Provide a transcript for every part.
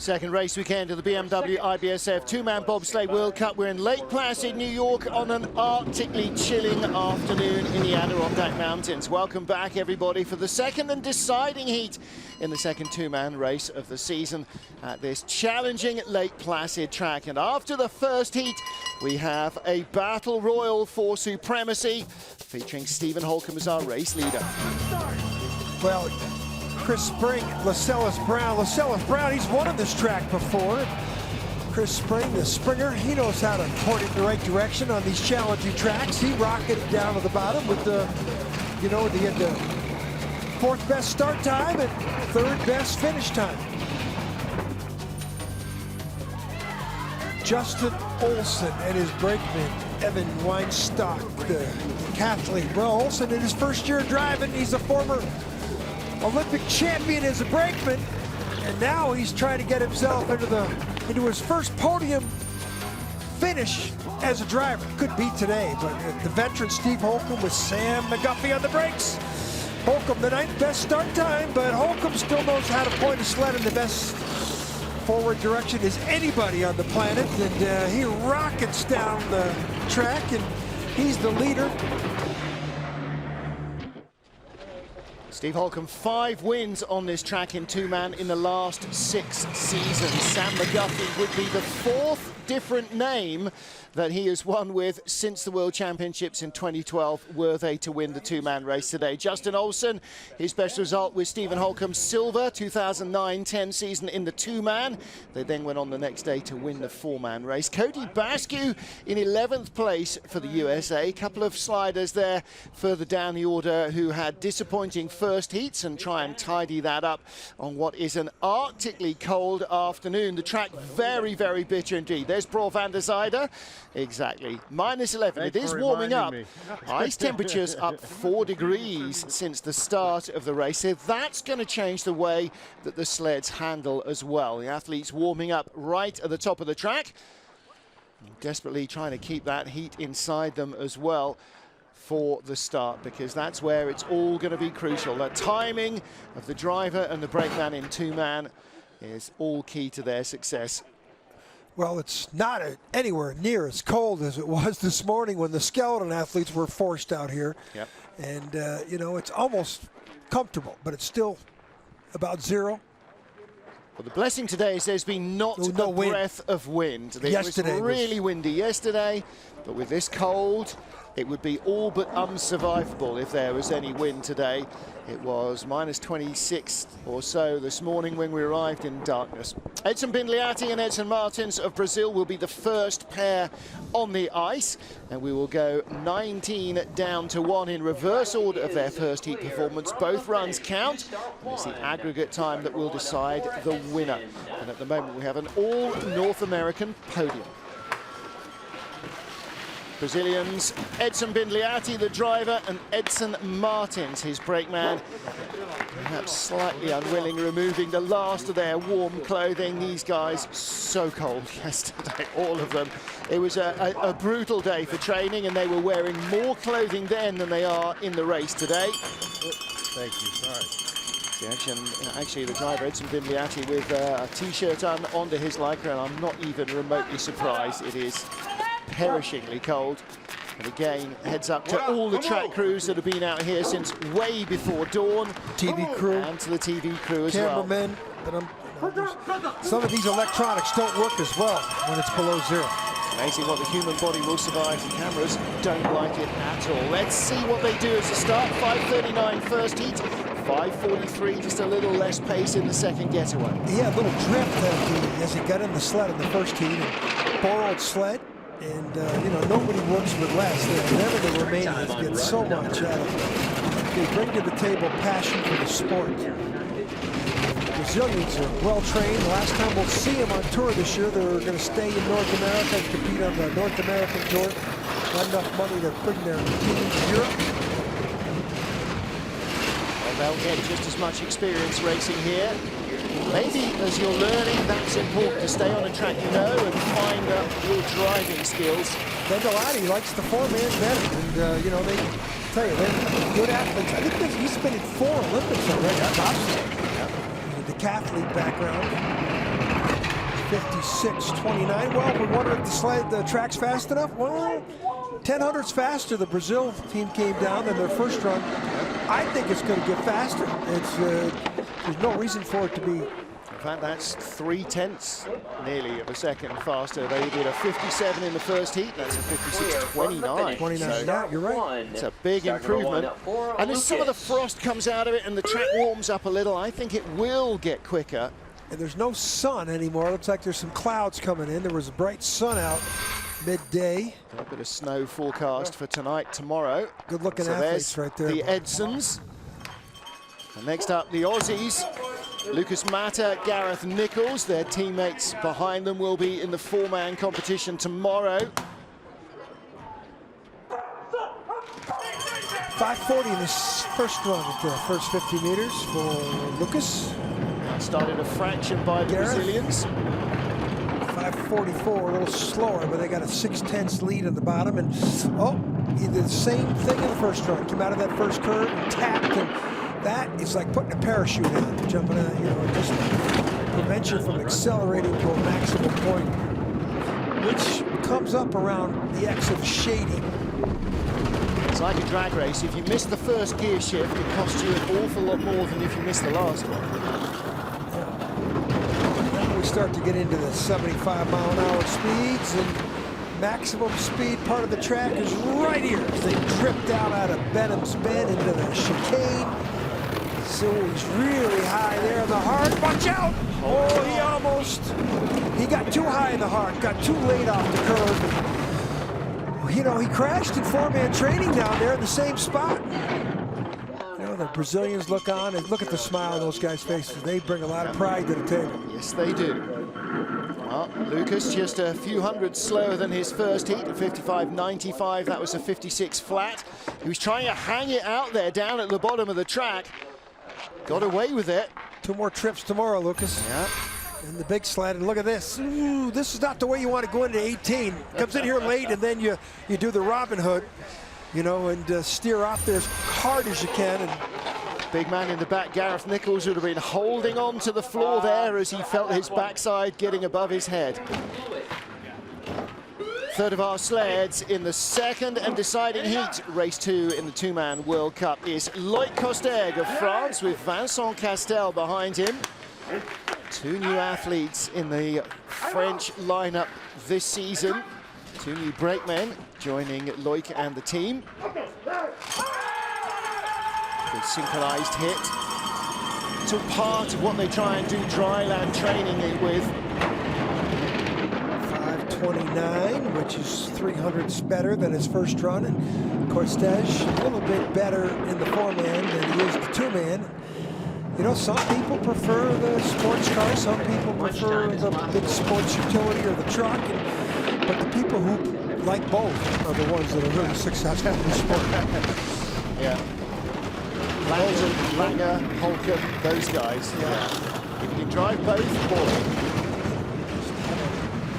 Second race weekend of the BMW IBSF two-man bobsleigh World Cup. We're in Lake Placid, New York on an arctically chilling afternoon in the Adirondack Mountains. Welcome back, everybody, for the second and deciding heat in the second two-man race of the season at this challenging Lake Placid track. And after the first heat, we have a battle royal for supremacy, featuring Stephen Holcomb as our race leader. Well, Chris Spring, Lascelles Brown, he's won on this track before. Chris Spring, the Springer, he knows how to point it in the right direction on these challenging tracks. He rocketed down to the bottom with the, he had the fourth best start time and third best finish time. Justin Olson and his brakeman, Evan Weinstock, the decathlete. Well, Olson in his first year driving, he's a former Olympic champion as a brakeman, and now he's trying to get himself into his first podium finish as a driver. Could be today, but the veteran Steve Holcomb with Sam McGuffey on the brakes. Holcomb, the 9th best start time, but Holcomb still knows how to point a sled in the best forward direction as anybody on the planet, and he rockets down the track, and he's the leader. Steve Holcomb, 5 wins on this track in two-man in the last 6 seasons. Sam McGuffey would be the 4th different name that he has won with since the World Championships in 2012 were they to win the two-man race today. Justin Olson, his best result with Stephen Holcomb, silver, 2009-10 season in the two-man. They then went on the next day to win the four-man race. Cody Baskew in 11th place for the USA. A couple of sliders there further down the order who had disappointing first heats, and try and tidy that up on what is an arctically cold afternoon. The track very, very bitter indeed. There's Bror van der Zijde. Exactly. -11. It is warming up. Ice temperatures up 4 degrees since the start of the race. So that's going to change the way that the sleds handle as well. The athletes warming up right at the top of the track, desperately trying to keep that heat inside them as well for the start, because that's where it's all going to be crucial. The timing of the driver and the brakeman in two-man is all key to their success. Well, it's not anywhere near as cold as it was this morning when the skeleton athletes were forced out here. Yep. And, it's almost comfortable, but it's still about zero. Well, the blessing today is there's been not a breath of wind. It was really windy yesterday, but with this cold, it would be all but unsurvivable if there was any wind today. It was -26 or so this morning when we arrived in darkness. Edson Bindliati and Edson Martins of Brazil will be the first pair on the ice, and we will go 19 down to 1 in reverse order of their first heat performance. Both runs count. It's the aggregate time that will decide the winner. And at the moment we have an all North American podium. Brazilians, Edson Bindliati, the driver, and Edson Martins, his brakeman. Perhaps slightly unwilling, removing the last of their warm clothing. These guys so cold yesterday, all of them. It was a brutal day for training, and they were wearing more clothing then than they are in the race today. Thank you, sorry. Actually, the driver, Edson Bindliati, with a t-shirt under his lycra, and I'm not even remotely surprised. It is perishingly cold. And again, heads up to all the track crews that have been out here since way before dawn. TV crew. And to the TV crew as cameramen. Some of these electronics don't work as well when it's below zero. Amazing what the human body will survive. The cameras don't like it at all. Let's see what they do as a start. 5:39 first heat. 5:43, just a little less pace in the second getaway. Yeah, a little drift as he got in the sled in the first heat. And borrowed sled. And, nobody works with less. Whenever the Romanians get so much out of it. They bring to the table passion for the sport. The Brazilians are well-trained. The last time we'll see them on tour this year, they're going to stay in North America and compete on the North American tour. Not enough money to bring their team to Europe. Well, they'll get just as much experience racing here. Maybe as you're learning, that's important to stay on a track you know and find your driving skills. Bindliati likes the four-man better, and they tell you they're good athletes. I think he's been in 4 Olympics already. That's awesome. The decathlete background. 56.29. Well, we wonder if the track's fast enough. Well, 10/100's faster. The Brazil team came down in their first run. I think it's going to get faster. There's no reason for it to be. In fact, that's 3/10 nearly of a second faster. They did a 57 in the first heat. That's a 56.29. 29. So Yeah, you're right. it's a big improvement. And as some of the frost comes out of it and the track warms up a little, I think it will get quicker. And there's no sun anymore. It looks like there's some clouds coming in. There was a bright sun out midday. A bit of snow forecast for tonight, tomorrow. Good looking so athletes right there. The Edsons. And next up, the Aussies. Lucas Mata, Gareth Nichols, their teammates behind them will be in the four-man competition tomorrow. 5:40 in this first run at the first 50 meters for Lucas. Started a fraction by the Gareth. Brazilians. 5:44, a little slower, but they got a 6/10 lead at the bottom. And he did the same thing in the first run. Came out of that first curve and tapped, and that is like putting a parachute in, jumping out, you know, just prevents you from accelerating to a maximum point, which comes up around the X of shading. It's like a drag race. If you miss the first gear shift, it costs you an awful lot more than if you miss the last one. Then we start to get into the 75-mile-an-hour speeds, and maximum speed part of the track is right here. They dripped out of Benham's Bend into the chicane. So he's really high there in the heart. Watch out! Oh, he got too high in the heart, got too late off the curve. You know, he crashed in four-man training down there in the same spot. You know, the Brazilians look on and look at the smile on those guys' faces. They bring a lot of pride to the table. Yes, they do. Well, Lucas just a few hundreds slower than his first heat at 55.95. That was a 56 flat. He was trying to hang it out there down at the bottom of the track. Got away with it. 2 more trips tomorrow, Lucas. Yeah. And the big sled, and look at this. Ooh, this is not the way you want to go into 18. Comes in here late, and then you do the Robin Hood, you know, and steer off there as hard as you can. And big man in the back, Gareth Nichols, would have been holding on to the floor there as he felt his backside getting above his head. Third of our sleds in the second and deciding heat. Race 2 in the two-man World Cup is Loïc Costeg of France with Vincent Castel behind him. 2 new athletes in the French lineup this season. 2 new brakemen joining Loïc and the team. Good synchronized hit. It's all part of what they try and do dryland training with. 5:29, which is 300ths better than his first run. And Costeg a little bit better in the four-man than he is the two-man. You know, some people prefer the sports car, some people prefer the big sports utility or the truck, but the people who like both are the ones that are really successful in the sport. Yeah. Langer, Holcomb, those guys. Yeah. If you can drive both, boy.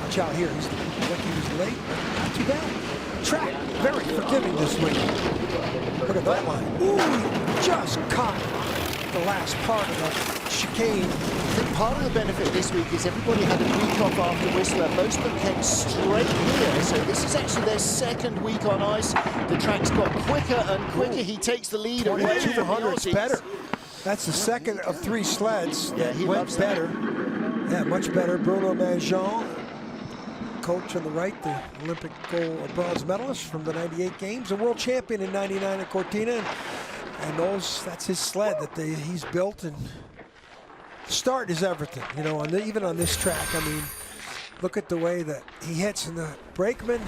Watch out here. He's like he was late, but not too bad. Track very forgiving this week. Look at that line. Ooh, he just caught the last part of the chicane. I think part of the benefit this week is everybody had a week off after Whistler. Most of them came straight here, so this is actually their second week on ice. The track's got quicker and quicker. He takes the lead. 2200's better. That's the second of 3 sleds that went better. Yeah, much better. Bruno Manjean, coach on the right, the Olympic gold or bronze medalist from the 98 games, a world champion in 99 at Cortina. And that's his sled that he's built, and start is everything, you know, and even on this track. I mean, look at the way that he hits, and the brakeman,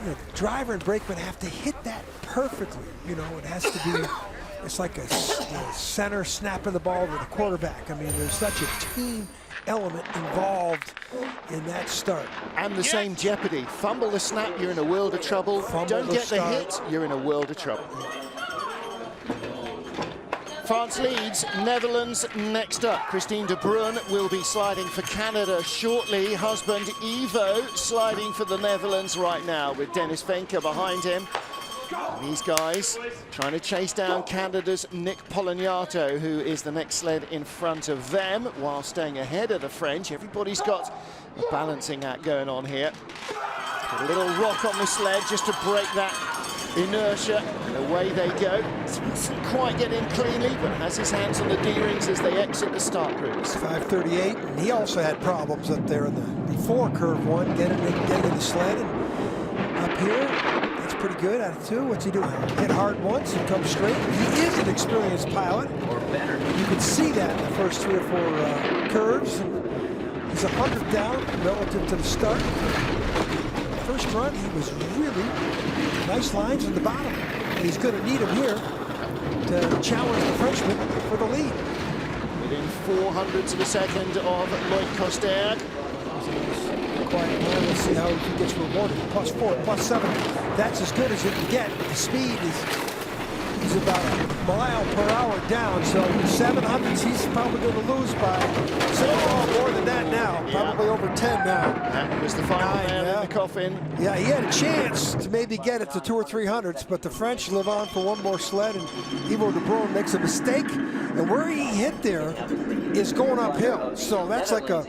the driver and brakeman have to hit that perfectly. You know, it has to be, it's like a center snapping the ball to the quarterback. I mean, there's such a team element involved in that start. And the same jeopardy. Fumble the snap, you're in a world of trouble. Don't get the hit, you're in a world of trouble. France leads, Netherlands next up. Christine de Bruyn will be sliding for Canada shortly. Husband Ivo sliding for the Netherlands right now with Dennis Venke behind him. These guys trying to chase down Canada's Nick Polagnato, who is the next sled in front of them, while staying ahead of the French. Everybody's got a balancing act going on here. Put a little rock on the sled just to break that inertia, and away they go. Doesn't quite get in cleanly, but has his hands on the D-rings as they exit the start groups. 5:38, and he also had problems up there in the before curve one, getting in the sled, and up here, that's pretty good out of 2. What's he doing? Hit hard once and come straight. He is an experienced pilot. Or better. You can see that in the first 3 or 4 curves. And he's 100 down relative to the start. First run, he was really nice lines in the bottom. And he's going to need him here to challenge the Frenchman for the lead. Within 400ths of a second of Lloyd Coster. Quiet line. Let's see how he gets rewarded. +4, +7. That's as good as it can get. The speed he's about a mile per hour down. So 700s, he's probably going to lose by more than that now. Yeah. Probably over 10 now. That was the final nail in the coffin. Yeah, he had a chance to maybe get it to 200 or 300s, but the French live on for one more sled, and Yvo de Bruyn makes a mistake. And where he hit there is going uphill. So that's like a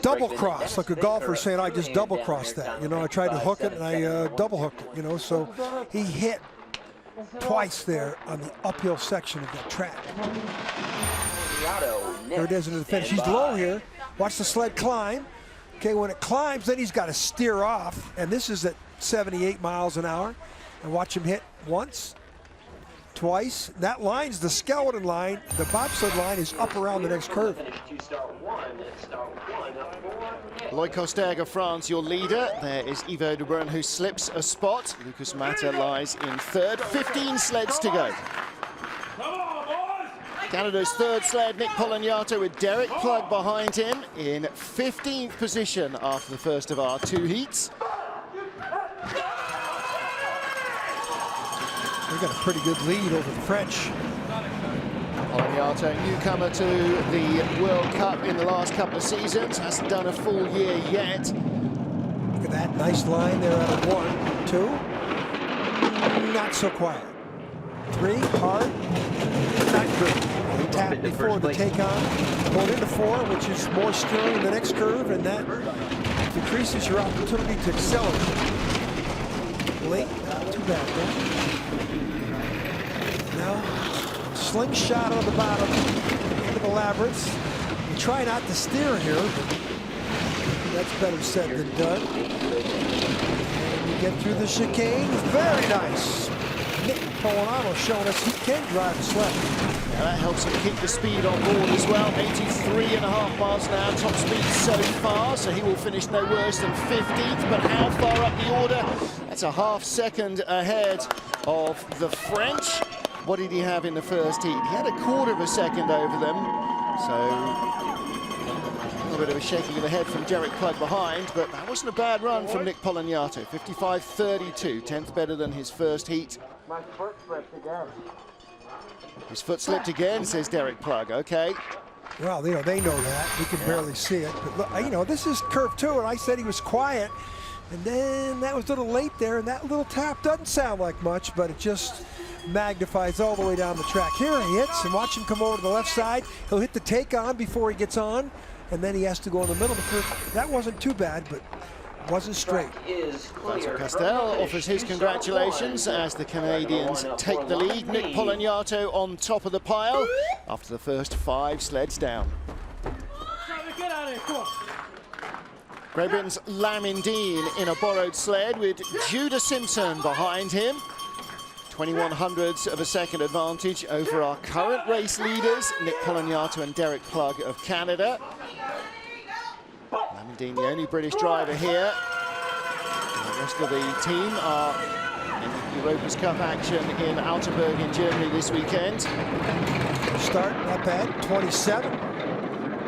double cross, like a golfer saying, I just double crossed that. You know, I tried to hook it and I double hooked it, you know. So he hit twice there on the uphill section of that track. There it is into the finish. He's low here. Watch the sled climb. Okay, when it climbs, then he's got to steer off. And this is at 78 miles an hour. And watch him hit once, twice. That line's the skeleton line. The bobsled line is up around the next curve. Lloyd Coster of France, your leader. There is Yvo de Bruyn, who slips a spot. Lucas Mata lies in third. 15 sleds to go. Canada's third sled, Nick Polagnato, with Derek Plug behind him in 15th position after the first of our 2 heats. We've got a pretty good lead over the French. Polagnato, newcomer to the World Cup in the last couple of seasons, hasn't done a full year yet. Look at that nice line there out of 1, 2. Not so quiet. 3, hard, not good. He tapped before the take on, going into 4, which is more steering in the next curve, and that decreases your opportunity to accelerate. Late, not too bad though. Now, slingshot on the bottom into the labyrinths. You try not to steer here, but that's better said than done. And you get through the chicane. Very nice. Nick Polagnato showing us he can drive the sled. Yeah, that helps him keep the speed on board as well. 83.5 miles an hour, top speed so far, so he will finish no worse than 15th. But how far up the order? That's a half second ahead of the French. What did he have in the first heat? He had a quarter of a second over them, so a little bit of a shaking of the head from Derek Plug behind, but that wasn't a bad run from Nick Polagnato. 55.32, 10th better than his first heat. My foot slipped again. His foot slipped again, says Derek Plug. Okay. Well, you know, they know that. We can barely see it. But, look, you know, this is curve 2, and I said he was quiet. And then that was a little late there, and that little tap doesn't sound like much, but it just magnifies all the way down the track. Here he hits, and watch him come over to the left side. He'll hit the take on before he gets on, and then he has to go in the middle of the curve. That wasn't too bad, but wasn't straight. Vincent Castel offers his congratulations as the Canadians take the lead. Nick Polagnato on top of the pile after the first 5 sleds down. Great Britain's Lamin Dean in a borrowed sled with Judah Simpson behind him. 21/100ths of a second advantage over our current race leaders, Nick Polagnato and Derek Plug of Canada. Lamin Dean, the only British driver here. And the rest of the team are in Europa's Cup action in Altenburg in Germany this weekend. Start, not bad, 27.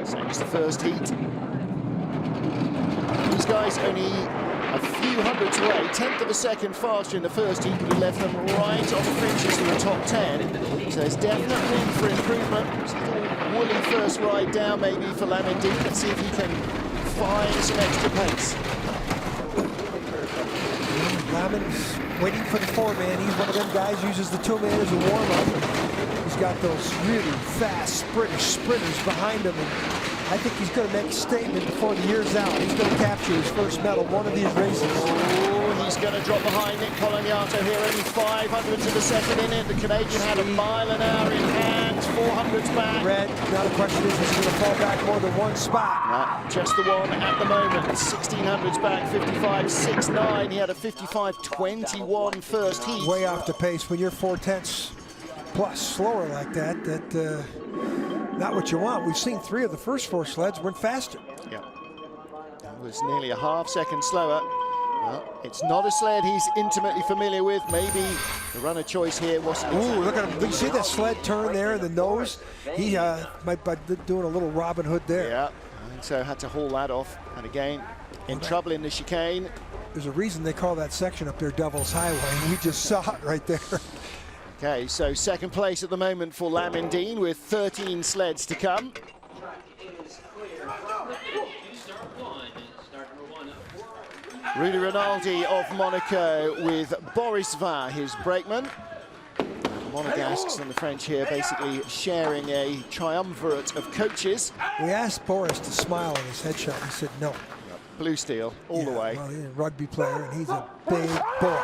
Same as the first heat. These guys only a few hundreds away, 10th of a second faster in the first heat, but he left them right on the fringes of the top 10. So there's definite room for improvement. It's a little woolly first ride down maybe for Lamin Dean. Let's see if he can find some extra pace. Lamin's waiting for the four-man. He's one of them guys, uses the two-man as a warm-up. He's got those really fast sprinters behind him. And I think he's going to make a statement before the year's out. He's going to capture his first medal one of these races. Oh, he's going to drop behind Nick Poloniato here. Only 500s of a second in it. The Canadian had a mile an hour in hand. 400s back. Red, now the question is he going to fall back more than one spot? Just the one at the moment. 1600s back, 55.69. He had a 55.21 first heat. Way off the pace when you're 4/10 plus slower like that. Not what you want. We've seen 3 of the first 4 sleds went faster. Yeah. It was nearly a half-second slower. Well, it's not a sled he's intimately familiar with. Maybe the runner choice here wasn't. Ooh, look at him. You see that sled turn there in the nose? He might be doing a little Robin Hood there. Yeah, I think so. Had to haul that off. And again, in trouble in the chicane. There's a reason they call that section up there Devil's Highway. We just saw it right there. Okay, so second place at the moment for Lamin Dean with 13 sleds to come. Rudy Rinaldi of Monaco with Boris Vain, his brakeman. Monegasques and the French here basically sharing a triumvirate of coaches. We asked Boris to smile in his headshot. He said no. Blue steel all the way. Well, he's a rugby player and he's a big boy.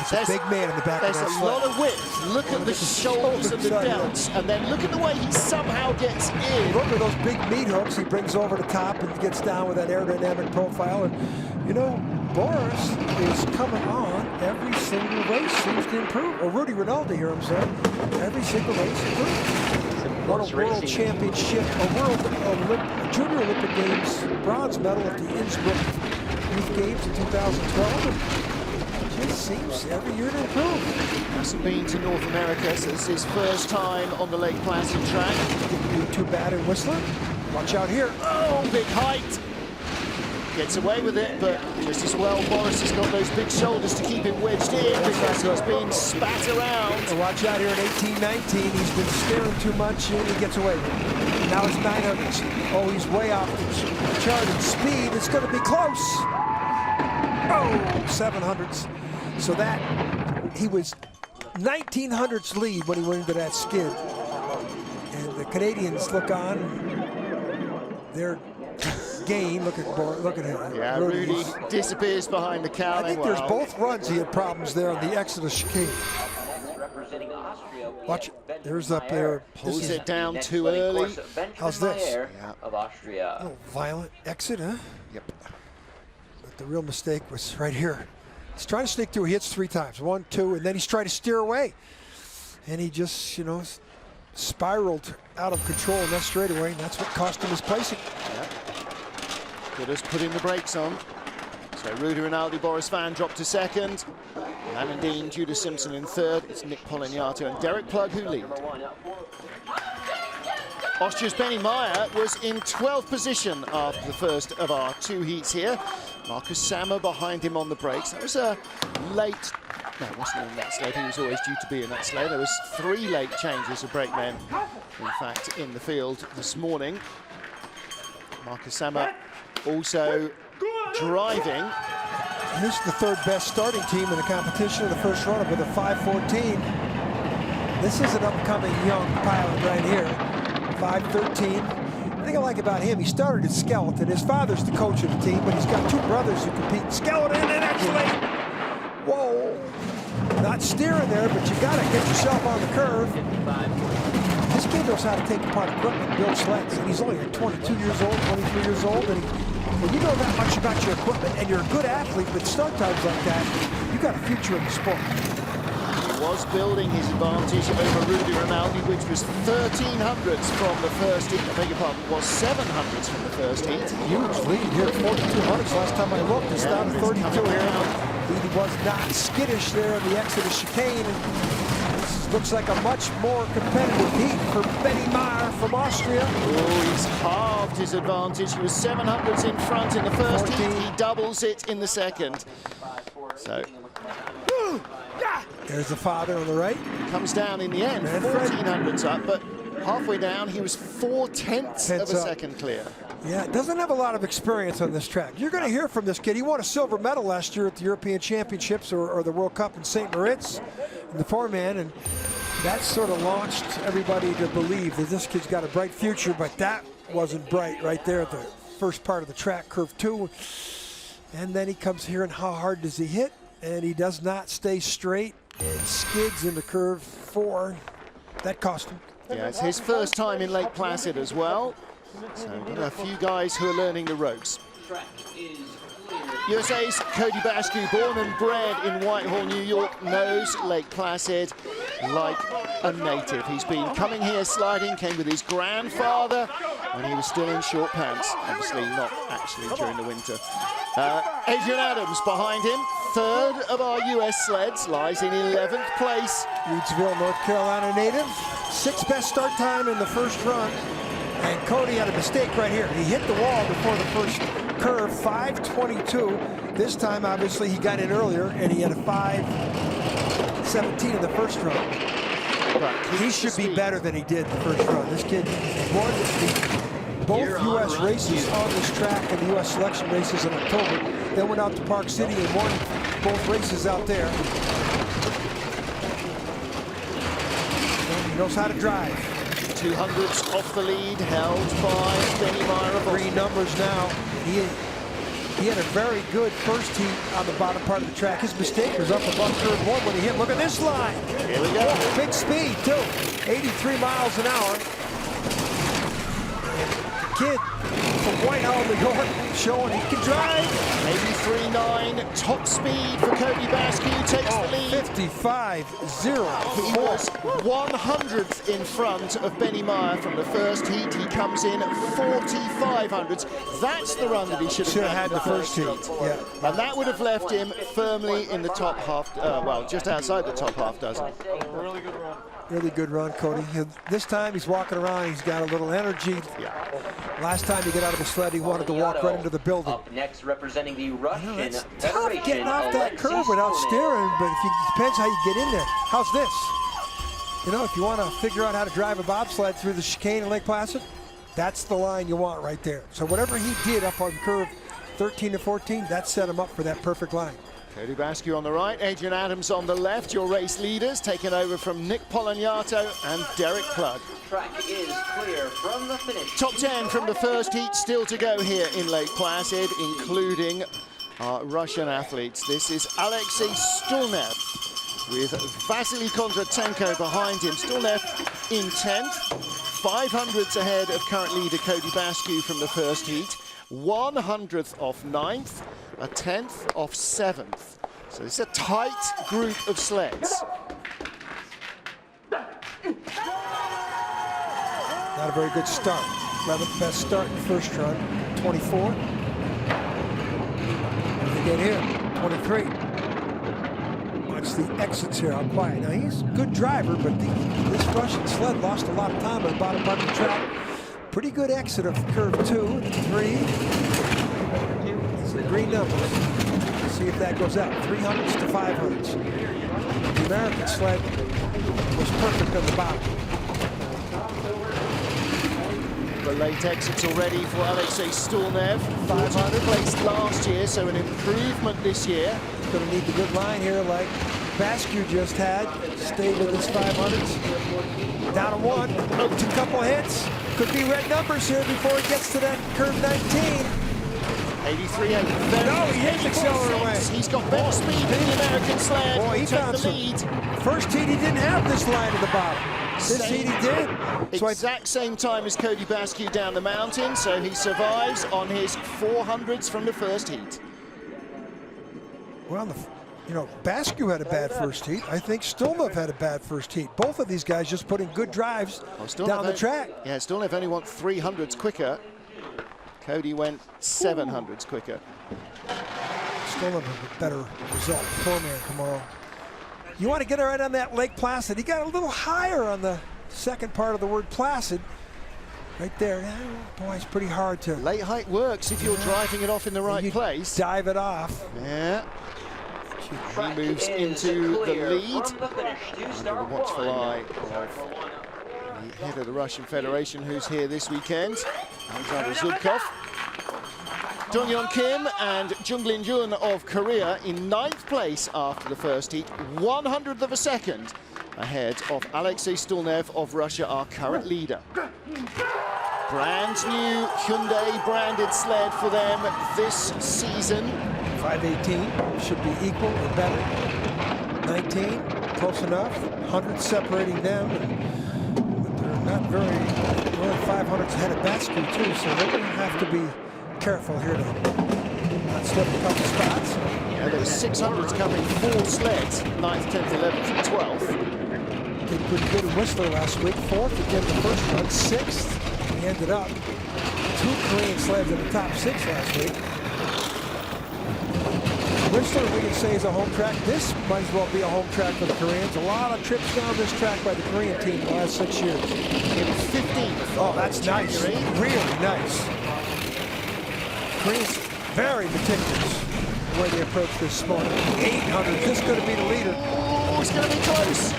It's a big man in the back of that sled. There's a lot of width. Look at the shoulders and the delts, and then look at the way he somehow gets in. Look at those big meat hooks he brings over the top and gets down with that aerodynamic profile. And you know, Boris is coming on every single race, seems to improve. Or Rudy Rinaldi here, I'm sorry. Every single race improves. Won a world championship, a Junior Olympic Games bronze medal at the Innsbruck Youth Games in 2012. Just seems every year to improve. Hasn't been to North America, so it's his first time on the Lake Placid track. Didn't do too bad in Whistler. Watch out here. Oh, big height. Gets away with it, but just as well, Boris has got those big shoulders to keep him wedged in because he's been spat around. And watch out here in 18-19. He's been staring too much and he gets away with it. Now it's 900s. Oh, he's way off the chart in speed. It's going to be close. Oh, 700s. So that, he was 1900s lead when he went into that skid. And the Canadians look on. Their gain, look at him. Yeah, Rudy disappears behind the cowling. I think there's both runs he had problems there on the exit of chicane. Watch, there's up there. Pulls it down too early. How's this? Yeah. Of Austria. A little violent exit, huh? Yep. But the real mistake was right here. He's trying to sneak through. He hits 3 times. 1, 2, and then he's trying to steer away. And he just, you know, spiraled out of control in that straightaway, and that's what cost him his placing. Yep. Good as putting the brakes on. So Rudy Rinaldi, Boris Vain dropped to second. Lamin Dean, Judah Simpson in third. It's Nick Poloniato and Derek Plug who lead. Austria's Benny Meyer was in 12th position after the first of our 2 heats here. Marcus Sammer behind him on the brakes. That was a late, no, it wasn't in that sled. He was always due to be in that sled. There was 3 late changes of brakemen, in fact, in the field this morning. Marcus Sammer also driving. This is the 3rd best starting team in the competition in the first run-up with a 5:14. This is an upcoming young pilot right here. 5:13. The thing I like about him, he started at Skeleton. His father's the coach of the team, but he's got 2 brothers who compete. Skeleton and actually, whoa, not steering there, but you gotta get yourself on the curve. This kid knows how to take apart equipment and build sleds, and he's only 22 years old, 23 years old, and when you know that much about your equipment and you're a good athlete with start times like that, you got a future in the sport. He was building his advantage over Rudy Rinaldi, which was 1300s from the first heat. I beg your pardon, was 700s from the first heat. Huge lead here, 4200s last time I looked. It's down to 32 here. He was not skittish there in the exit of chicane. And this looks like a much more competitive heat for Benny Meyer from Austria. Oh, he's halved his advantage. He was 700s in front in the first heat. He doubles it in the second. So. There's the father on the right. Comes down in the end, 1400s up, but halfway down he was 4/10 of a second clear. Yeah, doesn't have a lot of experience on this track. You're going to hear from this kid. He won a silver medal last year at the European Championships or the World Cup in St. Moritz in the four-man, and that sort of launched everybody to believe that this kid's got a bright future, but that wasn't bright right there at the first part of the track, curve 2. And then he comes here, and how hard does he hit? And he does not stay straight and skids into curve 4. That cost him. Yeah, it's his first time in Lake Placid as well. So a few guys who are learning the ropes. USA's Cody Basque, born and bred in Whitehall, New York, knows Lake Placid like a native. He's been coming here sliding, came with his grandfather when he was still in short pants. Obviously not actually during the winter. Adrian Adams behind him, third of our US sleds, lies in 11th place. Reidsville, North Carolina native, 6th best start time in the first run. And Cody had a mistake right here. He hit the wall before the first curve, 5:22. This time, obviously, he got in earlier, and he had a 5:17 in the first run. But he should be better than he did the first run. This kid won both U.S. races on this track and the U.S. selection races in October. Then went out to Park City and won both races out there. He knows how to drive. 200s off the lead, held by Benny Meyer. Green numbers now. He had a very good first heat on the bottom part of the track. His mistake was up above curve 1 when he hit. Look at this line. Here we go. Big speed, too. 83 miles an hour. Kid from Whitehall, New York, showing he can drive. 83.9, top speed for Cody Basque, takes the lead. 55.0. He was 100th in front of Benny Meyer from the first heat. He comes in 4500ths. That's the run that he should have had in the first heat. Yeah. And that would have left him firmly in the top half, well, just outside the top half dozen. Really good run. Really good run, Cody. This time he's walking around, he's got a little energy. Yeah. Last time he got out of the sled, he wanted to walk right into the building. Up next, representing the Russian It's Federation, tough getting off that Alexei curve without Stonev. steering, but it depends how you get in there. How's this? You know, if you want to figure out how to drive a bobsled through the chicane in Lake Placid, that's the line you want right there. So whatever he did up on curve 13 to 14, that set him up for that perfect line. Cody Basque on the right, Adrian Adams on the left, your race leaders, taken over from Nick Polagnato and Derek Plug. Track is clear from the finish. Top 10 from the first heat still to go here in Lake Placid, including our Russian athletes. This is Alexei Stonev with Vasily Kondratenko behind him. Stonev in 10th, 500ths ahead of current leader Cody Basque from the first heat, 100th off 9th, a 10th off 7th. So it's a tight group of sleds. Not a very good start. 11th best start in the first run, 24. They get here, 23. Watch the exits here, how quiet. Now he's a good driver, but this Russian sled lost a lot of time on the bottom part of the track. Pretty good exit of curve 2, 3. These are green numbers. Let's see if that goes out. 300s to 500s. The American sled was perfect on the bottom. The late exits already for Alexei Stonev. 500 placed last year, so an improvement this year. Going to need the good line here like Basque just had. Stay with his 500s. Down to 1. Just a couple hits. Could be red numbers here before he gets to that curve 19. 83.8. No, he hits accelerator away. He's got better speed than the American sled. Boy, he took found the some. lead. First heat, he didn't have this line at the bottom. This heat, he did. So Exact same time as Cody Basque down the mountain, so he survives on his 400s from the first heat. Well, you know, Basque had a bad first heat. I think Stonev had a bad first heat. Both of these guys just putting good drives down the track. Yeah, Stonev only went 300s quicker. Cody went 700s quicker. Stonev a better result. Four-man tomorrow. You want to get right on that Lake Placid. He got a little higher on the second part of the word Placid. Right there. Boy, it's pretty hard to... Late height works if you're driving it off in the right place. Dive it off. Yeah. He moves into the lead. Under the watchful eye of the head of the Russian Federation, who's here this weekend. Alexander Zubkov, Dongyeon Kim and Junglin Jun of Korea in 9th place after the first heat, 100th of a second ahead of Alexei Stulnev of Russia, our current leader. Brand new Hyundai branded sled for them this season. 518 should be equal or better. 19, close enough. 100 separating them. But they're not very, only 500s ahead of Batsky too, so they're going to have to be careful here to not slip a couple spots. Yeah, those 600s covering 4 sleds, 9th, 10th, 11th, and 12th. Did pretty good in Whistler last week. 4th again the first run, 6th. He ended up 2 Korean sleds in the top 6 last week. Whistler, we can say, is a home track. This might as well be a home track for the Koreans. A lot of trips down this track by the Korean team the last 6 years. It was 15th. Oh, that's nice. Really nice. Koreans very meticulous the way they approach this morning. 800. This is going to be the leader. Oh, it's going to be close.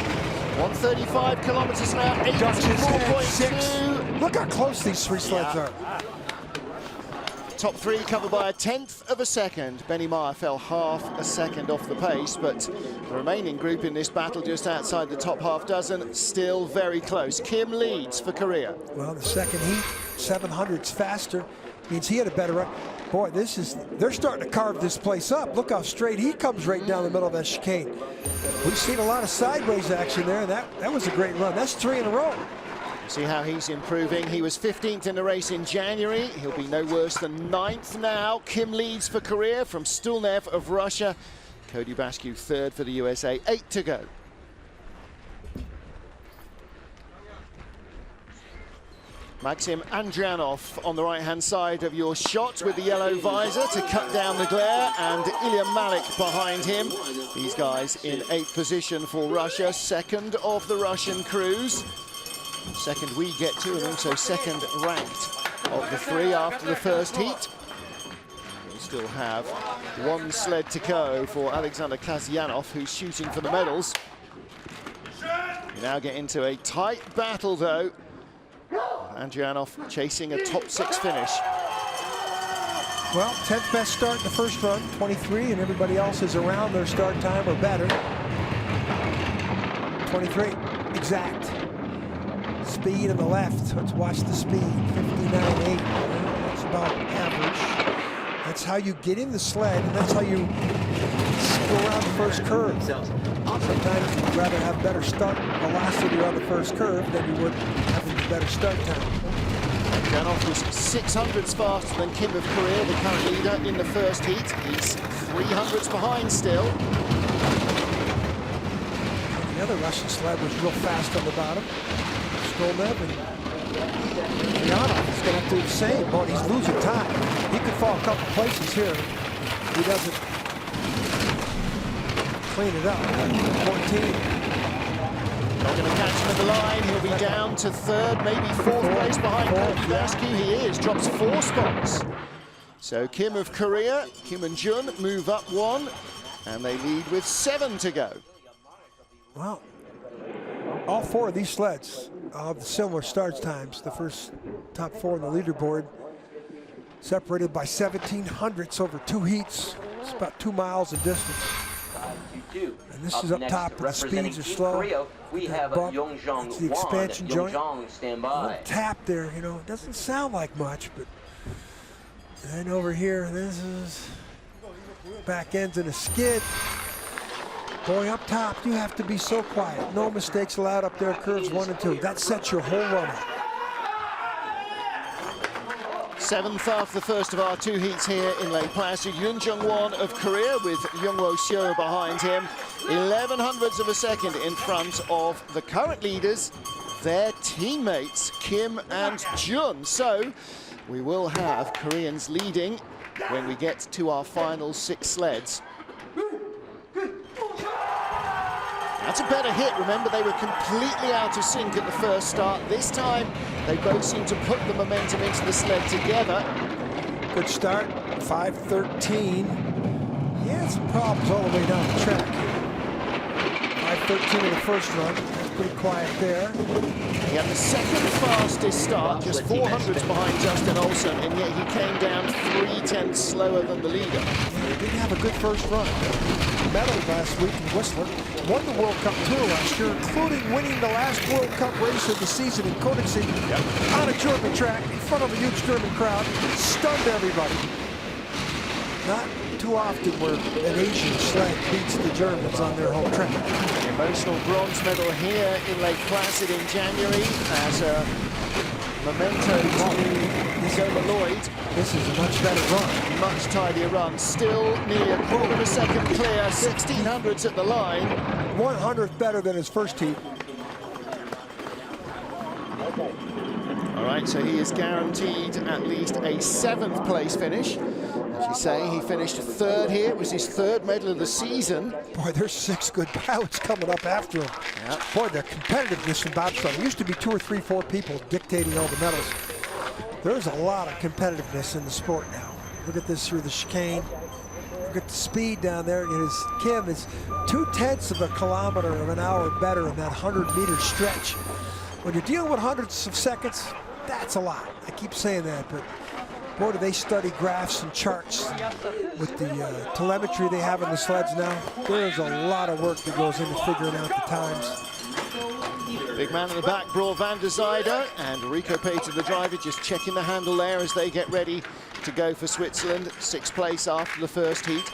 135 kilometers an hour, 84.2. Look how close these 3 sleds are. Top 3 covered by 1/10 of a second. Benny Meyer fell half a second off the pace, but the remaining group in this battle just outside the top half dozen, still very close. Kim leads for Korea. Well, the second heat, 700s faster, means he had a better run. Boy, they're starting to carve this place up. Look how straight he comes right down the middle of that chicane. We've seen a lot of sideways action there, and that was a great run. That's 3 in a row. See how he's improving. He was 15th in the race in January. He'll be no worse than 9th now. Kim leads for Korea from Stulnev of Russia. Cody Bascu 3rd for the USA. 8 to go. Maxim Andrianov on the right-hand side of your shot with the yellow visor to cut down the glare, and Ilya Malik behind him. These guys in 8th position for Russia, 2nd of the Russian crews. 2nd we get to, and also 2nd ranked of the 3 after the first heat. We still have 1 sled to go for Alexander Kasyanov, who's shooting for the medals. We now get into a tight battle, though. Andrianov chasing a top 6 finish. Well, 10th best start in the first run, 23, and everybody else is around their start time or better. 23, exact. Speed on the left. Let's watch the speed. 59.8. That's about average. That's how you get in the sled, and that's how you go around the first curve. Sometimes you'd rather have better start velocity on the first curve than you would having a better start time. Janov was 600ths faster than Kim of Korea, the current leader in the first heat. He's 300ths behind still. The other Russian sled was real fast on the bottom. Stulnev and Yanov is going to have to do the same. Boy, he's losing time. He could fall a couple places here. He doesn't clean it up. 14. Not going to catch him at the line. He'll be down to 3rd, maybe 4th place behind Cody Bascu. He is, drops 4 spots. So Kim of Korea, Kim and Jun move up 1, and they lead with 7 to go. Wow. All 4 of these sleds have similar start times. The first top 4 in the leaderboard, separated by 1,700ths over 2 heats. It's about 2 miles in distance. And this is up top, and the speeds are slow. We have it's the expansion joint. Stand A by. little tap there, you know, it doesn't sound like much, but then over here, this is back ends in a skid. Going up top, you have to be so quiet. No mistakes allowed up there, curves 1 and 2. That sets your whole run up. 7th after the first of our 2 heats here in Lake Placid. Yoon Jung-won of Korea with Youngwo Seo behind him. 1100ths of a second in front of the current leaders, their teammates, Kim and Jun. So we will have Koreans leading when we get to our final 6 sleds. That's a better hit. Remember, they were completely out of sync at the first start. This time, they both seem to put the momentum into the sled together. Good start, 5:13. He had some problems all the way down the track. 5:13 in the first run. pretty quiet there. He had the second fastest start, just 400s behind Justin Olsen, and yet he came down 3/10 slower than the leader. He didn't have a good first run. Medaled last week in Whistler. Won the World Cup Tour last year, including winning the last World Cup race of the season in Königssee on a German track in front of a huge German crowd. Stunned everybody. Not too often where an Asian sled beats the Germans on their home track. Emotional bronze medal here in Lake Placid in January as a memento to Zola Lloyd. This is a much better run. Much tidier run. Still nearly a quarter of a second clear. 1600s at the line. 100th better than his first heat. All right, so he is guaranteed at least a 7th place finish. As you say, he finished 3rd here. It was his 3rd medal of the season. Boy, there's 6 good pilots coming up after him. Yep. Boy, the competitiveness in bobsleigh. There used to be 2 or 3, 4 people dictating all the medals. There's a lot of competitiveness in the sport now. Look at this through the chicane. Look at the speed down there. Kim is 2/10 of a kilometer of an hour better in that 100-meter stretch. When you're dealing with hundreds of seconds, that's a lot. I keep saying that, but boy, do they study graphs and charts with the telemetry they have in the sleds now. There's a lot of work that goes into figuring out the times. Big man in the back, Broer van der Zijde, and Rico Peter, the driver, just checking the handle there as they get ready to go for Switzerland. 6th place after the first heat.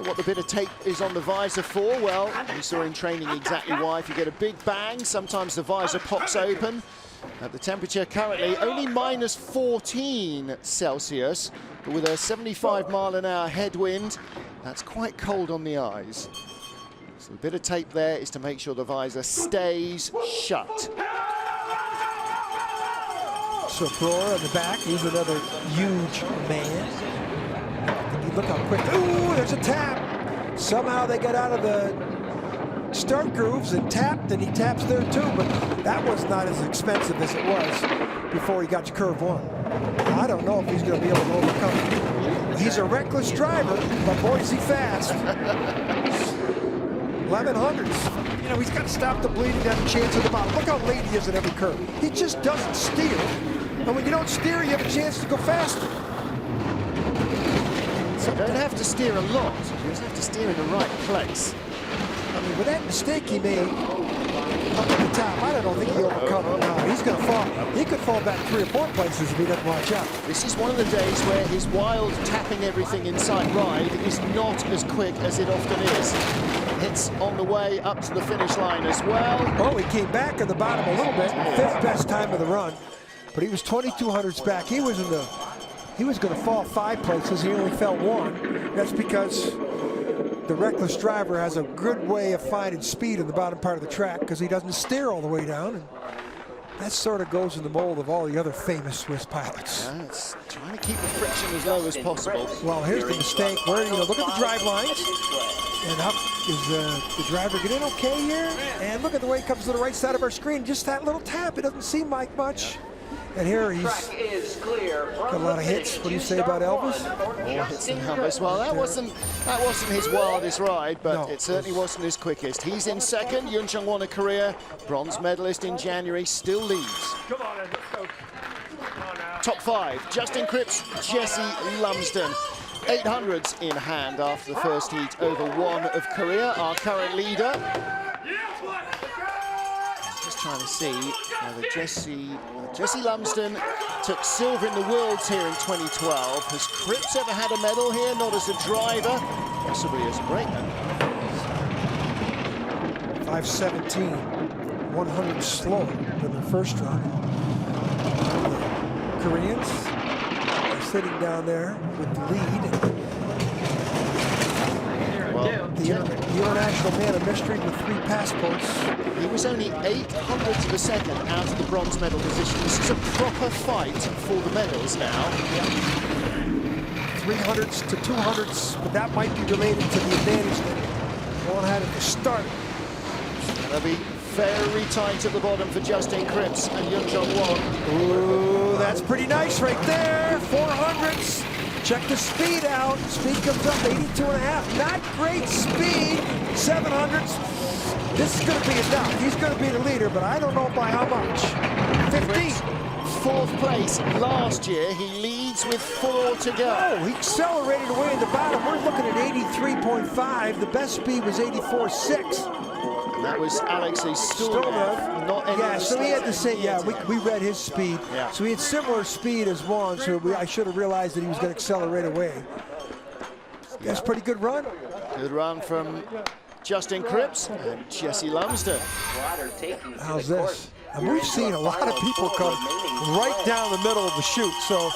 What the bit of tape is on the visor for? Well, we saw in training exactly why. If you get a big bang, sometimes the visor pops open. At the temperature currently only -14 Celsius, but with a 75-mile-an-hour headwind, that's quite cold on the eyes. So the bit of tape there is to make sure the visor stays shut. So Broer in the back, he's another huge man. Look how quick, ooh, there's a tap. Somehow they got out of the start grooves and tapped, and he taps there too, but that was not as expensive as it was before he got to curve 1. I don't know if he's going to be able to overcome it. He's a reckless driver, but boy, is he fast. 1100s. You know, he's got to stop the bleeding, have a chance at the bottom. Look how late he is at every curve. He just doesn't steer. And when you don't steer, you have a chance to go faster. So you don't have to steer a lot, you just have to steer in the right place. I mean, with that mistake he made up at the top, I don't think he overcome it now. He's going to fall. He could fall back 3 or 4 places if he doesn't watch out. This is one of the days where his wild tapping everything inside ride is not as quick as it often is. It's on the way up to the finish line as well. Oh, he came back at the bottom a little bit. 5th best time of the run, but he was 2200s back. He was going to fall 5 places. He only fell 1. That's because the reckless driver has a good way of finding speed in the bottom part of the track because he doesn't steer all the way down. And that sort of goes in the mold of all the other famous Swiss pilots. Yeah, it's trying to keep the friction as low as possible. Well, here's the mistake where, you know, look at the drive lines. And how is the driver get in okay here? And look at the way he comes to the right side of our screen. Just that little tap. It doesn't seem like much. And here he's got a lot of hits. What do you say about Elvis? More hits than Elvis. Well, that wasn't his wildest ride, but No, it certainly wasn't his quickest. He's in 2nd. Yun Chung won a career bronze medalist in January, still leads. Come on, let's go. Top 5, Justin Cripps, Jesse Lumsden. 800s in hand after the first heat over 1 of Korea, our current leader. Just trying to see whether Jesse Lumsden took silver in the Worlds here in 2012. Has Cripps ever had a medal here? Not as a driver, possibly as a brakeman. 5:17, 100 slower than their first run. The Koreans are sitting down there with the lead. Well, The international man of mystery with 3 passports. he was only 800ths of a second out of the bronze medal position. This is a proper fight for the medals now. 300s to 200s, but that might be related to the advantage that one had at the start. They'll be very tight at the bottom for Justin Cripps and Yun Chung Won. Ooh, that's pretty nice right there. 400s. Check the speed out. Speed comes up 82.5. Not great speed. 700s. This is going to be enough. He's going to be the leader, but I don't know by how much. 15. Fourth place last year. He leads with 4 to go. Oh, he accelerated away in the bottom. We're looking at 83.5. The best speed was 84.6. And that was Alexei Stulnev, not any Yeah, so he had the same, yeah, we read his speed. Yeah. So he had similar speed as Juan, so I should have realized that he was going to accelerate away. That's a pretty good run. Good run from Justin Cripps and Jesse Lumsden. How's this? And we've seen a lot of people come right down the middle of the chute, so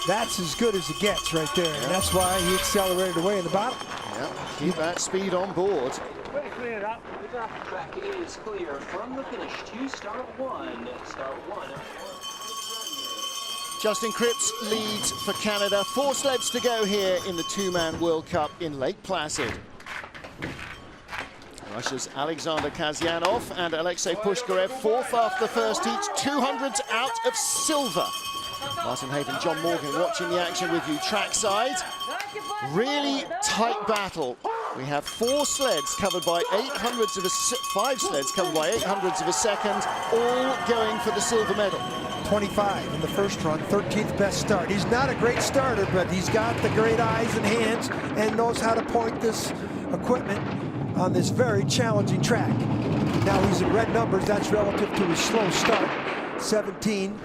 that's as good as it gets right there. And that's why he accelerated away in the bottom. Yeah, keep that speed on board. Track is clear from the finish to start one. Justin Cripps leads for Canada. 4 sleds to go here in the 2-man World Cup in Lake Placid. Russia's Alexander Kazyanov and Alexei Pushkarev, 4th after the first heat, 200s out of silver. Martin Haven, John Morgan watching the action with you trackside. Really tight battle. We have 4 sleds covered by 800s of a 5 sleds covered by 800s of a second, all going for the silver medal. 25 in the first run, 13th best start. He's not a great starter, but he's got the great eyes and hands and knows how to point this equipment on this very challenging track. Now he's in red numbers. That's relative to his slow start. 17.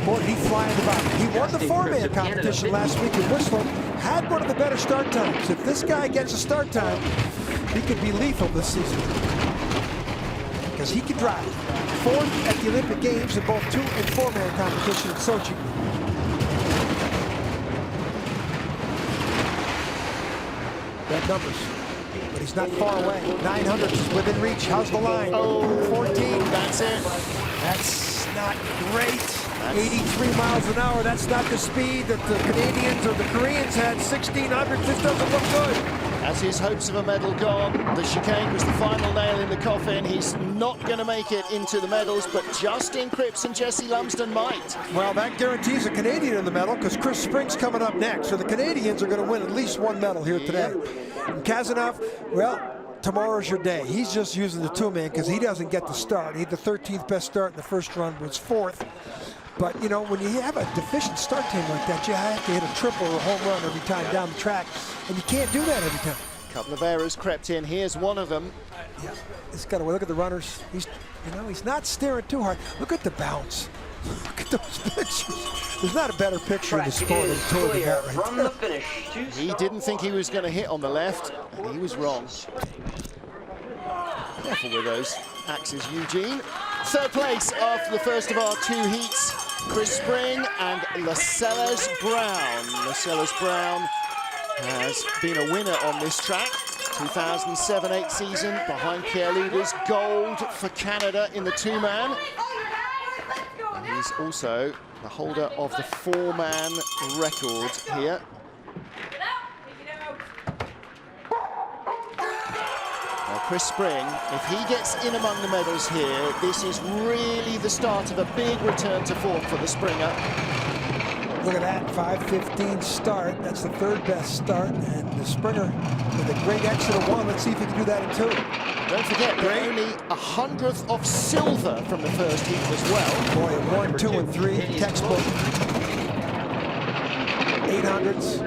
Boy, he flying the bottom. He won the 4-man competition last week in Whistler. Had one of the better start times. If this guy gets a start time, he could be lethal this season. Because he can drive. 4th at the Olympic Games in both 2- and 4-man competition in Sochi. Red numbers. But he's not far away. 900 is within reach. How's the line? Oh, 14. That's it. That's not great. 83 miles an hour. That's not the speed that the Canadians or the Koreans had. 1600. This doesn't look good. As his hopes of a medal gone, the chicane was the final nail in the coffin. He's not going to make it into the medals, but Justin Cripps and Jesse Lumsden might. Well, that guarantees a Canadian in the medal because Chris Spring's coming up next. So the Canadians are going to win at least 1 medal here today. And Kazanov, well, tomorrow's your day. He's just using the 2-man because he doesn't get the start. He had the 13th best start in the first run, was 4th. But, you know, when you have a deficient start time like that, you have to hit a triple or a home run every time down the track. And you can't do that every time. A couple of errors crept in. Here's one of them. Yeah, he's got to look at the runners. He's, you know, he's not steering too hard. Look at the bounce. Look at those pictures. There's not a better picture in the sport of Tour than that right there. He didn't think he was going to hit on the left, and he was wrong. Careful with those axes, Eugene. 3rd place after the first of our 2 heats, Chris Spring and Lascelles Brown. Lascelles Brown has been a winner on this track. 2007-8 season behind Pierre Luder's gold for Canada in the 2-man. And he's also the holder of the 4-man record here. Chris Spring, if he gets in among the medals here, this is really the start of a big return to form for the Springer. Look at that, 5:15 start. That's the 3rd best start. And the Springer with a great exit of 1. Let's see if he can do that in 2. Don't forget, they're only 100th of silver from the first heat as well. Boy, 1, 2, and 3, textbook. 800s.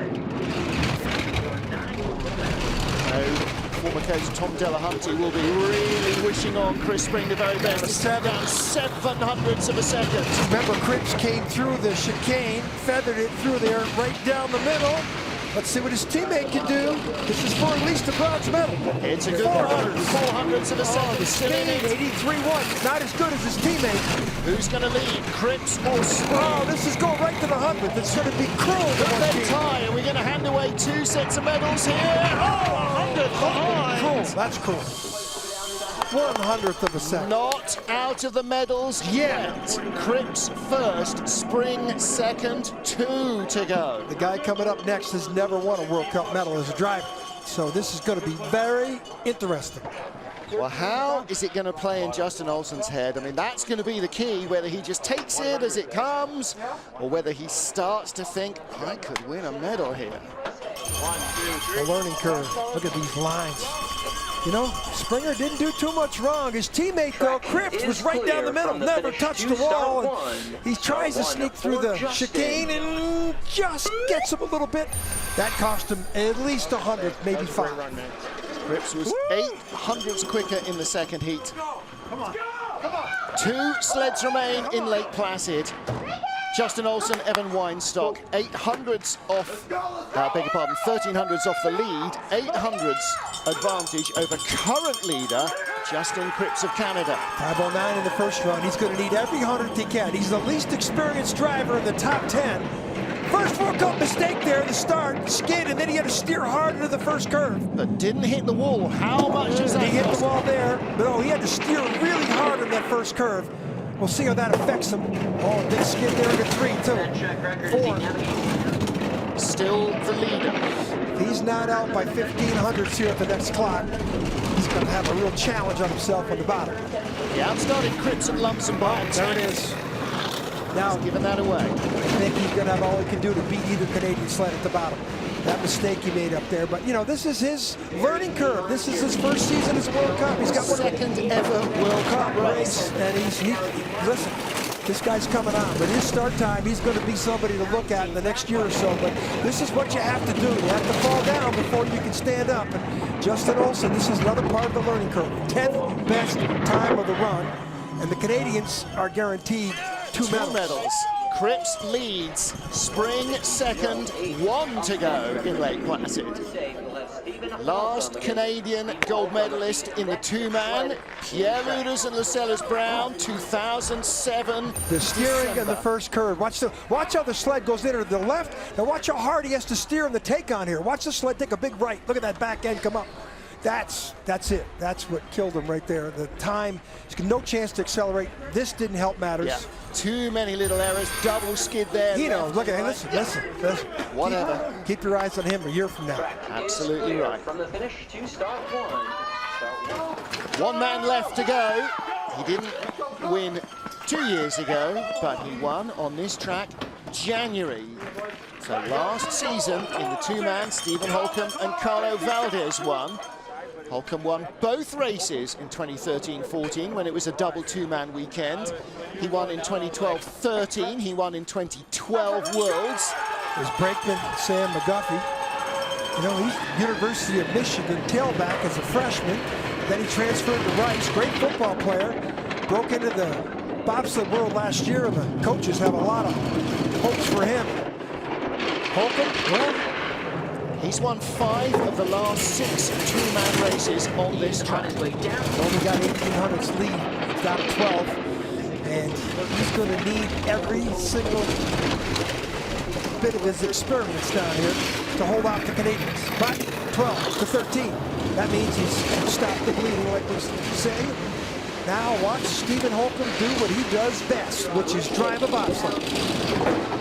Former coach Tom Delahunty will be really wishing on Chris Spring the very best. He's down 700ths of a second. Remember, Cripps came through the chicane, feathered it through there, right down the middle. Let's see what his teammate can do. This is for at least a bronze medal. It's a good 400ths of a second. The speed, 83.1. Not as good as his teammate. Who's going to lead, Cripps or Spring? Oh, this is going right to the 100th. It's going to be cruel. They tie. Are we going to hand away 2 sets of medals here? Oh, 100 behind. Cruel. That's cool. 100th of a second. Not out of the medals yet. Cripps first, Spring second, 2 to go. The guy coming up next has never won a World Cup medal as a driver. So this is going to be very interesting. Well, how is it going to play in Justin Olsen's head? I mean, that's going to be the key, whether he just takes it as it comes or whether he starts to think, I could win a medal here. The learning curve. Look at these lines. You know, Springer didn't do too much wrong. His teammate, though, Cripps, was right down the middle, never touched the wall. And he tries to sneak through the chicane and just gets him a little bit. That cost him at least 100, maybe 5. Cripps was 800ths quicker in the second heat. Two sleds remain in Lake Placid. Justin Olsen, Evan Weinstock, 800ths off, beg your pardon, 1300ths off the lead, 800ths advantage over current leader, Justin Cripps of Canada. 5:09 in the first run. He's going to need every 100th he can. He's the least experienced driver in the top 10. First four-cut mistake there at the start, skid, and then he had to steer hard into the first curve. But didn't hit the wall. How much does that He hit the wall there, but no, he had to steer really hard in that first curve. We'll see how that affects him. Oh, big skid there into 3, too. 4. Still the leader. If he's not out by 1500ths here at the next clock, he's going to have a real challenge on himself on the bottom. He outstarted Cripps and lumps and bumps. There it is. Now, giving that away. I think he's going to have all he can do to beat either Canadian sled at the bottom. That mistake he made up there, but you know, this is his learning curve. This is his first season as World Cup. He's got second ever World Cup race, and listen, this guy's coming on. But his start time, he's going to be somebody to look at in the next year or so. But this is what you have to do. You have to fall down before you can stand up. And Justin Olsen, this is another part of the learning curve. 10th best time of the run, and the Canadians are guaranteed two medals. Cripps leads, Spring second, 1 to go in Lake Placid. Last Canadian gold medalist in the two-man, Pierre Ruders and Lascelles Brown, 2007. The steering in the first curve. Watch how the sled goes into the left. Now watch how hard he has to steer in the take-on here. Watch the sled take a big right. Look at that back end come up. That's it. That's what killed him right there. The time, no chance to accelerate. This didn't help matters. Yeah. Too many little errors. Double skid there. He knows. Look at him. Listen. Whatever. Keep your eyes on him a year from now. Absolutely right. From the finish to start 1. One man left to go. He didn't win 2 years ago, but he won on this track January. So last season in the two-man, Stephen Holcomb and Carlo Valdez won. Holcomb won both races in 2013-14 when it was a double two-man weekend. He won in 2012-13. He won in 2012 Worlds. There's brakeman Sam McGuffey. You know, he's University of Michigan tailback as a freshman. Then he transferred to Rice. Great football player. Broke into the bobsled world last year, and the coaches have a lot of hopes for him. Holcomb, well, he's won 5 of the last 6 two-man races on this track. Only got 1800ths lead, he's got 12, and he's going to need every single bit of his experience down here to hold off the Canadians. But 12 to 13, that means he's stopped the bleeding, like we say. Now watch Stephen Holcomb do what he does best, which is drive a bobsled.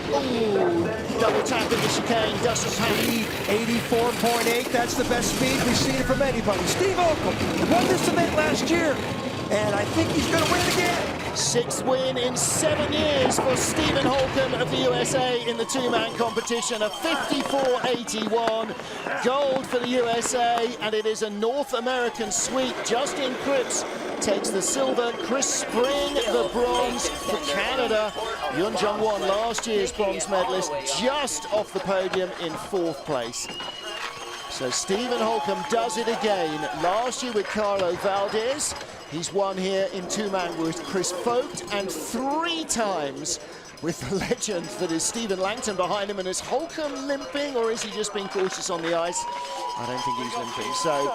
Ooh, double tap in the chicane, doesn't Speed 84.8, that's the best speed we've seen from anybody. Steve Holcomb won this event last year, and I think he's going to win it again. 6th win in 7 years for Stephen Holcomb of the USA in the two-man competition, a 54.81. Gold for the USA, and it is a North American sweep. Justin Cripps takes the silver, Chris Spring the bronze for Canada. Yun Jung Won, last year's bronze medalist, just off the podium in 4th place. So Stephen Holcomb does it again. Last year with Carlo Valdez. He's won here in two-man with Chris Vogt, and 3 times with the legend that is Stephen Langton behind him. And is Holcomb limping, or is he just being cautious on the ice? I don't think he's limping. So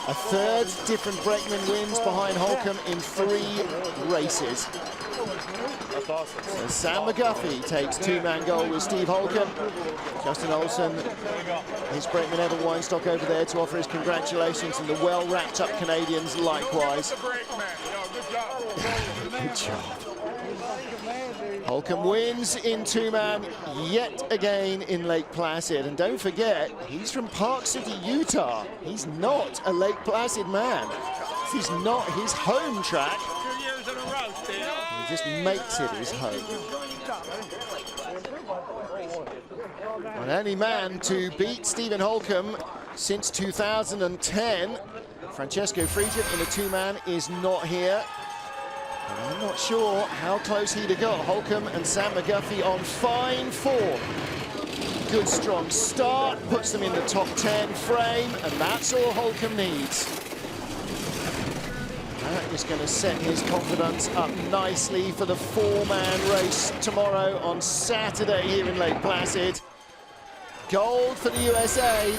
a 3rd different brakeman wins behind Holcomb in 3 races. That's awesome. So Sam McGuffey takes two-man gold with Steve Holcomb. Justin Olsen, his brakeman Evan Weinstock over there to offer his congratulations, and the well-wrapped-up Canadians likewise. Good job. Holcomb wins in two-man yet again in Lake Placid. And don't forget, he's from Park City, Utah. He's not a Lake Placid man. is not his home track. 2 years in a row, Steve. He just makes it his home. An only man to beat Stephen Holcomb since 2010. Francesco Friedrich in a two-man is not here. And I'm not sure how close he'd have got. Holcomb and Sam McGuffey on fine form. Good strong start, puts them in the top 10 frame, and that's all Holcomb needs. That is going to set his confidence up nicely for the four-man race tomorrow on Saturday here in Lake Placid. Gold for the USA.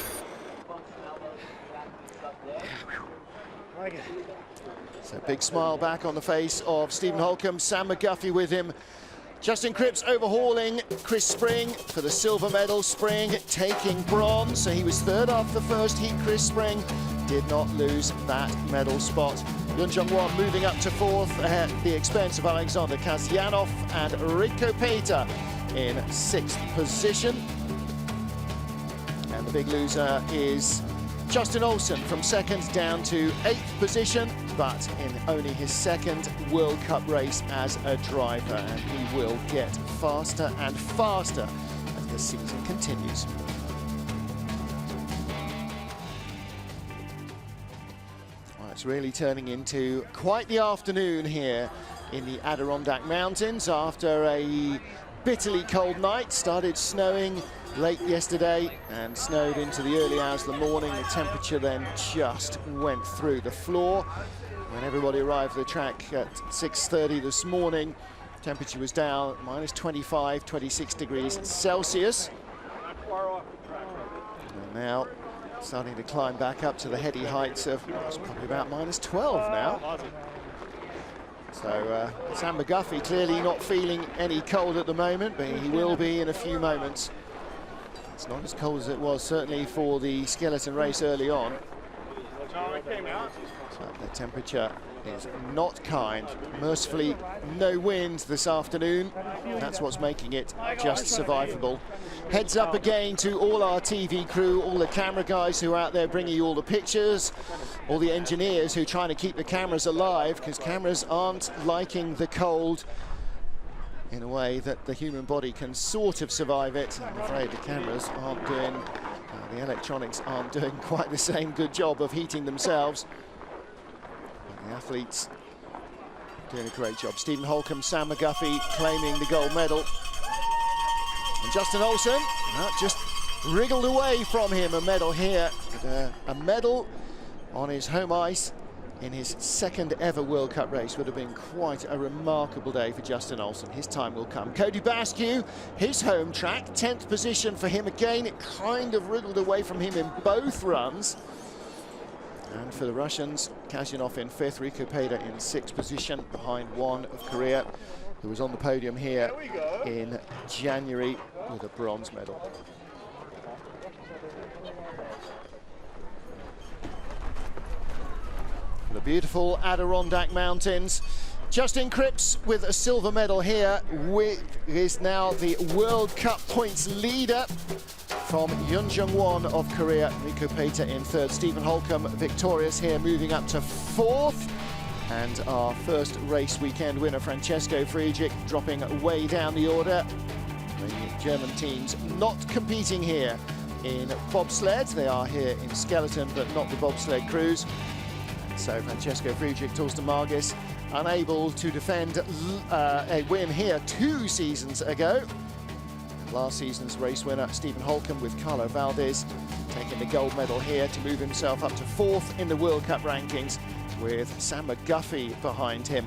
So big smile back on the face of Stephen Holcomb, Sam McGuffey with him. Justin Cripps overhauling Chris Spring for the silver medal. Spring taking bronze, so he was third after the first heat. Chris Spring did not lose that medal spot. Yun Jung-won moving up to fourth at the expense of Alexander Kasyanov, and Rico Peter in sixth position. And the big loser is Justin Olsen from second down to eighth position, but in only his second World Cup race as a driver, and he will get faster and faster as the season continues. Well, it's really turning into quite the afternoon here in the Adirondack Mountains after a bitterly cold night. Started snowing late yesterday and snowed into the early hours of the morning. The temperature then just went through the floor. When everybody arrived at the track at 6:30 this morning, temperature was down minus 25, 26 degrees Celsius. And now starting to climb back up to the heady heights of, well, it's probably about minus 12 now. So Sam McGuffey clearly not feeling any cold at the moment, but he will be in a few moments. It's not as cold as it was certainly for the skeleton race early on. So the temperature is not kind. Mercifully, no wind this afternoon. That's what's making it just survivable. Heads up again to all our TV crew, all the camera guys who are out there bringing you all the pictures, all the engineers who are trying to keep the cameras alive, because cameras aren't liking the cold in a way that the human body can sort of survive it. I'm afraid the cameras aren't doing, the electronics aren't doing quite the same good job of heating themselves. But the athletes doing a great job. Stephen Holcomb, Sam McGuffey claiming the gold medal. And Justin Olsen just wriggled away from him a medal here. But, a medal on his home ice in his second ever World Cup race would have been quite a remarkable day for Justin Olsen. His time will come. Cody Basque, his home track, 10th position for him again. It kind of wriggled away from him in both runs. And for the Russians, Kasyanov in 5th, Rico Peter in 6th position, behind one of Korea, who was on the podium here in January with a bronze medal. The beautiful Adirondack Mountains. Justin Cripps with a silver medal here, is now the World Cup points leader from Yun Jung-won of Korea. Rico Peter in 3rd. Stephen Holcomb victorious here, moving up to 4th. And our first race weekend winner, Francesco Friedrich, dropping way down the order. The German teams not competing here in bobsled. They are here in skeleton, but not the bobsled crews. So Francesco Friedrich, Torsten Margis, unable to defend a win here 2 seasons ago. Last season's race winner, Stephen Holcomb, with Carlo Valdez, taking the gold medal here to move himself up to 4th in the World Cup rankings, with Sam McGuffey behind him.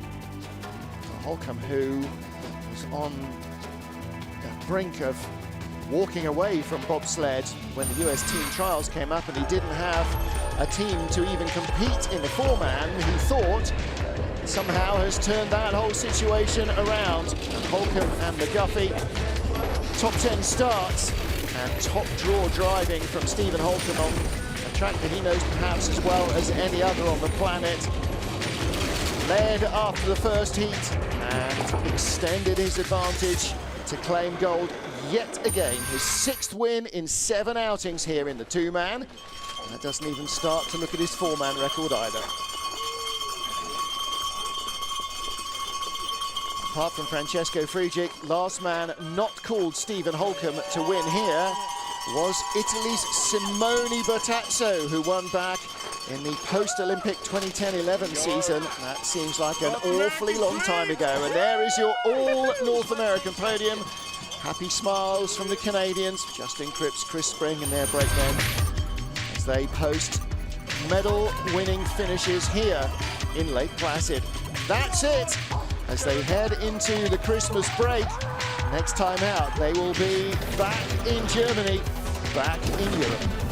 Holcomb, who was on the brink of walking away from bobsled when the US team trials came up, and he didn't have a team to even compete in the four-man, he thought, somehow has turned that whole situation around. And Holcomb and McGuffey, top 10 starts and top draw driving from Stephen Holcomb on a track that he knows perhaps as well as any other on the planet. Led after the first heat and extended his advantage to claim gold yet again. His 6th win in 7 outings here in the two-man. That doesn't even start to look at his four-man record either. Apart from Francesco Frigic, last man not called Stephen Holcomb to win here was Italy's Simone Bertazzo, who won back in the post-Olympic 2010-11 season. That seems like an awfully long time ago. And there is your all-North American podium. Happy smiles from the Canadians, Justin Cripps, Chris Spring and their brakemen, as they post medal-winning finishes here in Lake Placid. That's it, as they head into the Christmas break. Next time out, they will be back in Germany, back in Europe.